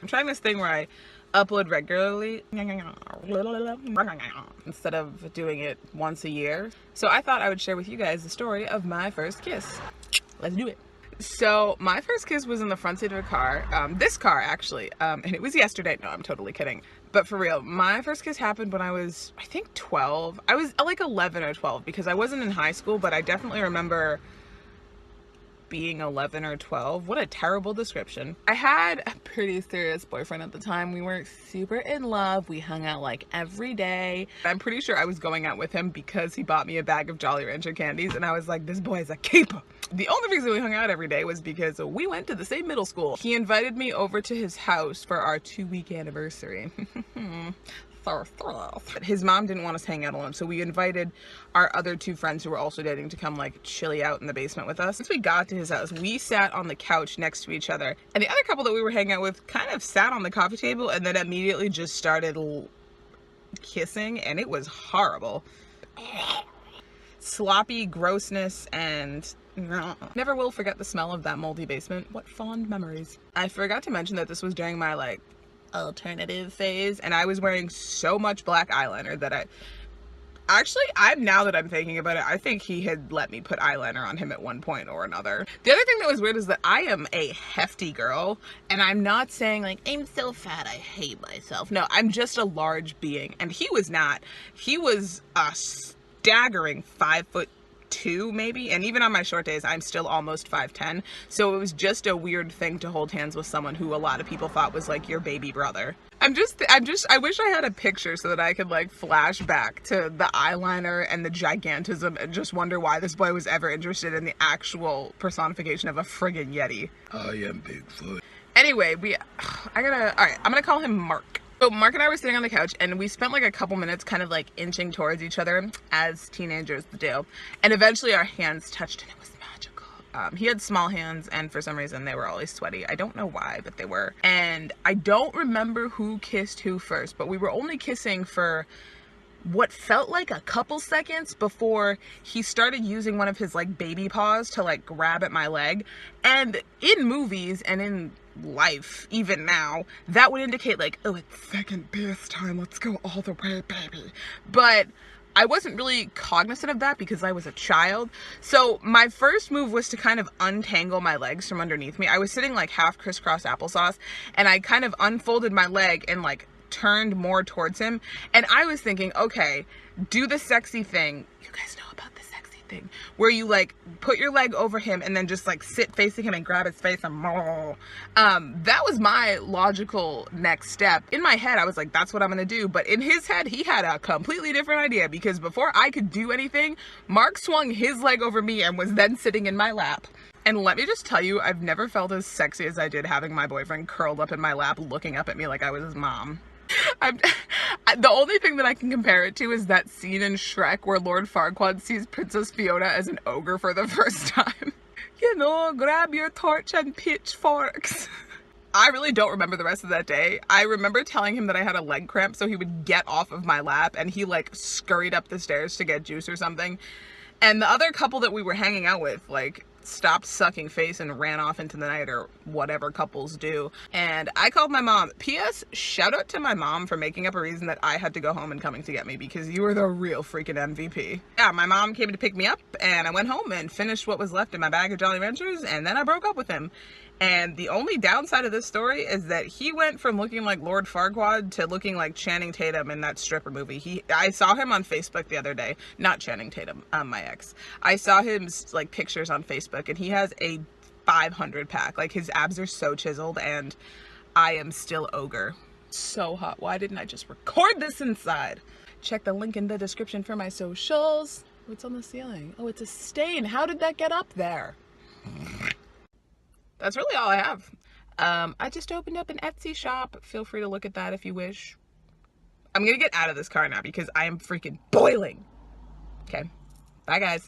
I'm trying this thing where I upload regularly instead of doing it once a year. So I thought I would share with you guys the story of my first kiss. Let's do it. So my first kiss was in the front seat of a car, this car actually, and it was yesterday. No, I'm totally kidding. But for real, my first kiss happened when I was, I think 12. I was like 11 or 12 because I wasn't in high school, but I definitely remember being 11 or 12. What a terrible description. I had a pretty serious boyfriend at the time. We weren't super in love. We hung out like every day. I'm pretty sure I was going out with him because he bought me a bag of Jolly Rancher candies and I was like, this boy is a keeper. The only reason we hung out every day was because we went to the same middle school. He invited me over to his house for our 2-week anniversary. His mom didn't want us hanging out alone, so we invited our other 2 friends who were also dating to come like chilly out in the basement with us. Once we got to his house, we sat on the couch next to each other, and the other couple that we were hanging out with kind of sat on the coffee table and then immediately just started kissing, and it was horrible. Sloppy grossness, and never will forget the smell of that moldy basement. What fond memories. I forgot to mention that this was during my like alternative phase, and I was wearing so much black eyeliner that now that I'm thinking about it, I think he had let me put eyeliner on him at one point or another. The other thing that was weird is that I am a hefty girl, and I'm not saying like I'm so fat I hate myself. No, I'm just a large being, and he was not. He was a staggering 5'2" maybe, and even on my short days I'm still almost 5'10", so it was just a weird thing to hold hands with someone who a lot of people thought was like your baby brother. I wish I had a picture so that I could like flash back to the eyeliner and the gigantism and just wonder why this boy was ever interested in the actual personification of a friggin' Yeti. I am Bigfoot. Anyway, I'm gonna call him Mark. So Mark and I were sitting on the couch, and we spent like a couple minutes kind of like inching towards each other, as teenagers do. And eventually our hands touched, and it was magical. He had small hands, and for some reason they were always sweaty. I don't know why, but they were. And I don't remember who kissed who first, but we were only kissing for what felt like a couple seconds before he started using one of his like baby paws to like grab at my leg. And in movies and in life, even now, that would indicate like, oh, it's second base time, let's go all the way, baby. But I wasn't really cognizant of that because I was a child. So my first move was to kind of untangle my legs from underneath me. I was sitting like half crisscross applesauce, and I kind of unfolded my leg and like turned more towards him, and I was thinking, okay, do the sexy thing. You guys know about the sexy thing where you like put your leg over him and then just like sit facing him and grab his face and that was my logical next step. In my head I was like, that's what I'm gonna do, but in his head he had a completely different idea, because before I could do anything, Mark swung his leg over me and was then sitting in my lap. And let me just tell you, I've never felt as sexy as I did having my boyfriend curled up in my lap looking up at me like I was his mom. The only thing that I can compare it to is that scene in Shrek where Lord Farquaad sees Princess Fiona as an ogre for the first time. You know, grab your torch and pitchforks. I really don't remember the rest of that day. I remember telling him that I had a leg cramp, so he would get off of my lap, and he like scurried up the stairs to get juice or something. And the other couple that we were hanging out with like stopped sucking face and ran off into the night, or whatever couples do. And I called my mom. P.S. Shout out to my mom for making up a reason that I had to go home and coming to get me, because you were the real freaking MVP. Yeah, my mom came to pick me up, and I went home and finished what was left in my bag of Jolly Ranchers, and then I broke up with him. And the only downside of this story is that he went from looking like Lord Farquaad to looking like Channing Tatum in that stripper movie. I saw him on Facebook the other day. Not Channing Tatum, my ex. I saw him like pictures on Facebook, and he has a 500 pack. Like his abs are so chiseled, and I am still ogre. So hot. Why didn't I just record this inside? Check the link in the description for my socials. What's on the ceiling? Oh, it's a stain. How did that get up there? That's really all I have. I just opened up an Etsy shop. Feel free to look at that if you wish. I'm gonna get out of this car now because I am freaking boiling. Okay, bye guys.